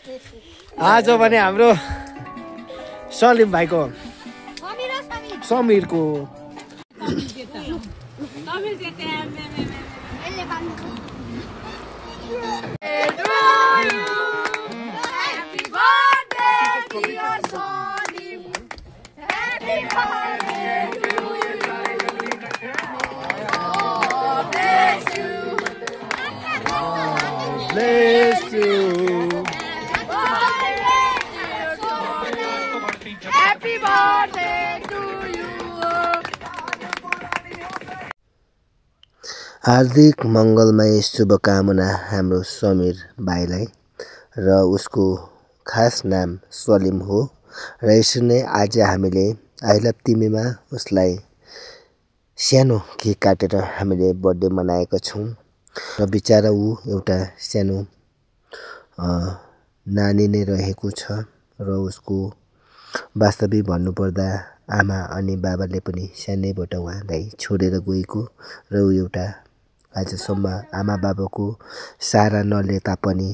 आज भने हाम्रो सलिम भाइको समीरको bless you. Happy birthday to you. हार्दिक मङ्गलमय शुभकामना हाम्रो समीर भाइलाई र उसको खास नाम सलिम हो र यसरी नै आज हामीले आई लभ तिमीमा उसलाई सानो केक काटेर हामीले बर्थडे मनाएका छौँ र बिचारा ऊ एउटा सानो नानी नै रहेको छ र उसको वास्तविक भन्नुपर्दा आमा अनि बाबाले पनि सानैबाट उहाँलाई छोडेर गएको र ऊ एउटा आजसम्म आमा बाबाको सहारा नलिए तापनि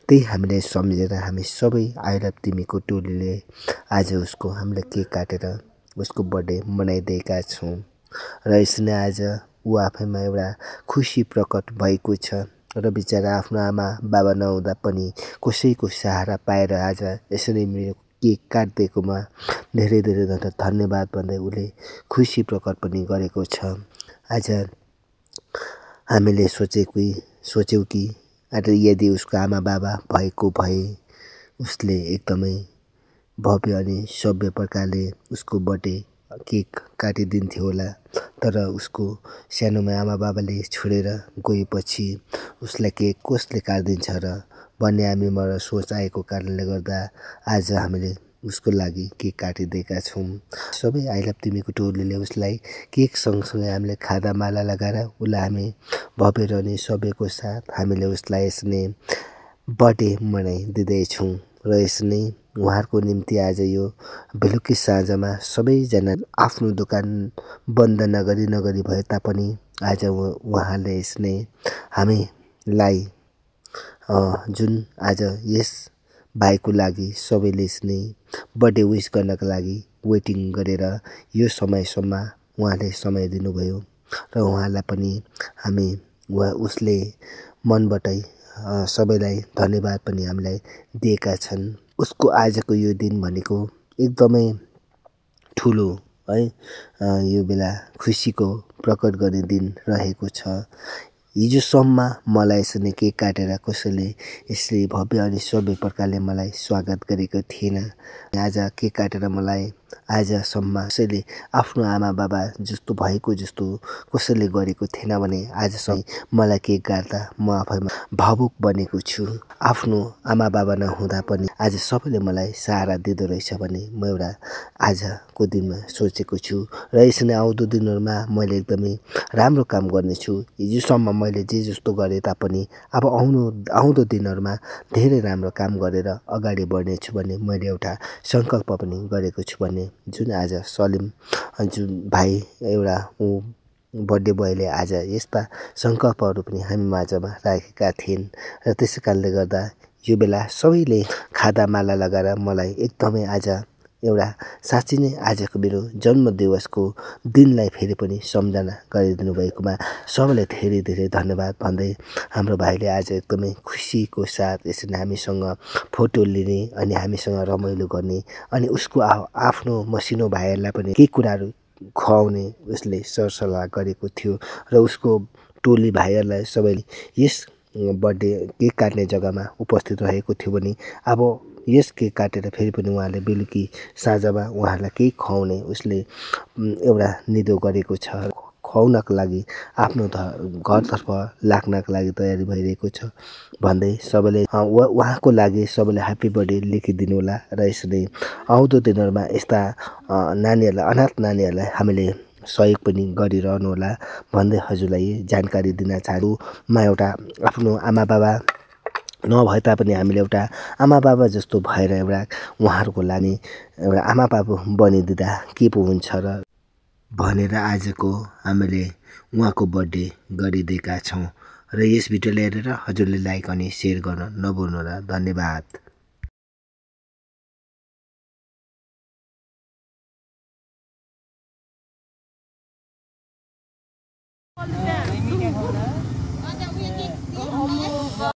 त्यही हामीले सम्झेर हामी सबै आई लभ तिमीको टोलीले आज उसको हामीले केक काटेर उसको बर्थडे मनाइदिएका छौँ र यसरी आज ऊ आफैमा एउटा खुसी प्रकट भएको छ र बिचारा आफ्नो आमा बाबा नहुँदा पनि कसैको सहारा पाएर आज यसरी मेरो केक काटिदिएकोमा धेरै धेरै धन्यवाद भन्दै उसले खुसी प्रकट पनि गरेको छ। आज हामीले सोच्यौँ कि आज यदि उसको आमा बाबा भएको भए उसले एकदमै भव्य अनि सभ्य प्रकारले उसको बर्थडे केक काटिदिन्थ्यो होला तर उसको सानोमा आमा बाबाले छोडेर गएपछि उसलाई केक कसले काटिदिन्छ र भन्ने हामीमा सोच आएको कारणले गर्दा आज हामीले उसको लागि केक काटिदिएका छौँ। सबै आई लभ तिमीको टोलीले उसलाई केक सँगसँगै हामीले खादा माला लगाएर उसलाई हामी भव्य रहने सभ्यको साथ हामीले उसलाई यसरी बर्थडे मनाइदिँदैछौँ र यसरी उहाँहरूको निम्ति आज यो बेलुकी साँझमा सबैजना आफ्नो दोकान बन्द नगरी भए तापनि आज उहाँले यसले हामीलाई जुन आज यस भाइको लागि सबैले यसले बर्थडे विश गर्नका लागि वेटिङ गरेर यो समयसम्म उहाँले समय दिनुभयो र उहाँलाई पनि हामी उसले मनबाटै सबैलाई धन्यवाद पनि हामीलाई दिएका छन्। उसको आजको यो दिन भनेको एकदमै ठुलो है यो बेला खुसीको प्रकट गर्ने दिन रहेको छ। हिजोसम्म मलाई यसरी केक काटेर कसैले यसरी भव्य अनि सभ्य प्रकारले मलाई स्वागत गरेको थिएन। आज केक काटेर मलाई आजसम्म कसैले आफ्नो आमा बाबा जस्तो भएको जस्तो कसैले गरेको थिएन भने आजसम्म मलाई केक काट्दा म आफैमा भावुक बनेको छु। आफ्नो आमा बाबा नहुँदा पनि आज सबैले मलाई सहारा दिँदो रहेछ भने म एउटा आजको दिनमा सोचेको छु र यसरी आउँदो दिनहरूमा मैले एकदमै राम्रो काम गर्नेछु। हिजोसम्म मैले जे जस्तो गरेँ तापनि अब आउँदो दिनहरूमा धेरै राम्रो काम गरेर अगाडि बढ्नेछु भन्ने मैले एउटा सङ्कल्प पनि गरेको छु भन्ने जुन आज सलिम जुन भाइ एउटा बर्थडे बोयले आज यस्ता सङ्कल्पहरू पनि हामी माझमा राखेका थिइन् र त्यसै कारणले गर्दा यो बेला सबैले खादा माला लगाएर मलाई एकदमै आज एउटा साँच्चै नै आजको मेरो जन्मदिवसको दिनलाई फेरि पनि सम्झना गरिदिनु भएकोमा सबैलाई धेरै धेरै धन्यवाद भन्दै हाम्रो भाइले आज एकदमै खुसीको साथ यसरी हामीसँग फोटो लिने अनि हामीसँग रमाइलो गर्ने अनि उसको आफ्नो मसिनो भाइहरूलाई पनि केही कुराहरू खुवाउने उसले सरसल्लाह गरेको थियो र उसको टोली भाइहरूलाई सबैले यस बर्थडे केक काट्ने जग्गामा उपस्थित रहेको थियो भने अब यस केक काटेर फेरि पनि उहाँले बेलुकी साँझमा उहाँहरूलाई केही खुवाउने उसले एउटा निधो गरेको छ। खुवाउनको लागि आफ्नो घरतर्फ लाग्नको लागि तयारी भइरहेको छ भन्दै सबैले उहाँको लागि सबैले ह्याप्पी बर्थडे लेखिदिनु होला र यसरी आउँदो दिनहरूमा यस्ता नानीहरूलाई अनाथ नानीहरूलाई हामीले सहयोग पनि गरिरहनु होला भन्दै हजुरलाई जानकारी दिन चाहन्छु। म एउटा आफ्नो आमा बाबा नभए तापनि हामीले एउटा आमा बाबा जस्तो भएर एउटा उहाँहरूको लागि एउटा आमा बाबु बनिदिँदा के पो हुन्छ र भनेर आजको हामीले उहाँको बर्थडे गरिदिएका छौँ र यस भिडियोलाई हेरेर हजुरले लाइक अनि सेयर गर्न नभुल्नुहोला। धन्यवाद। All the time.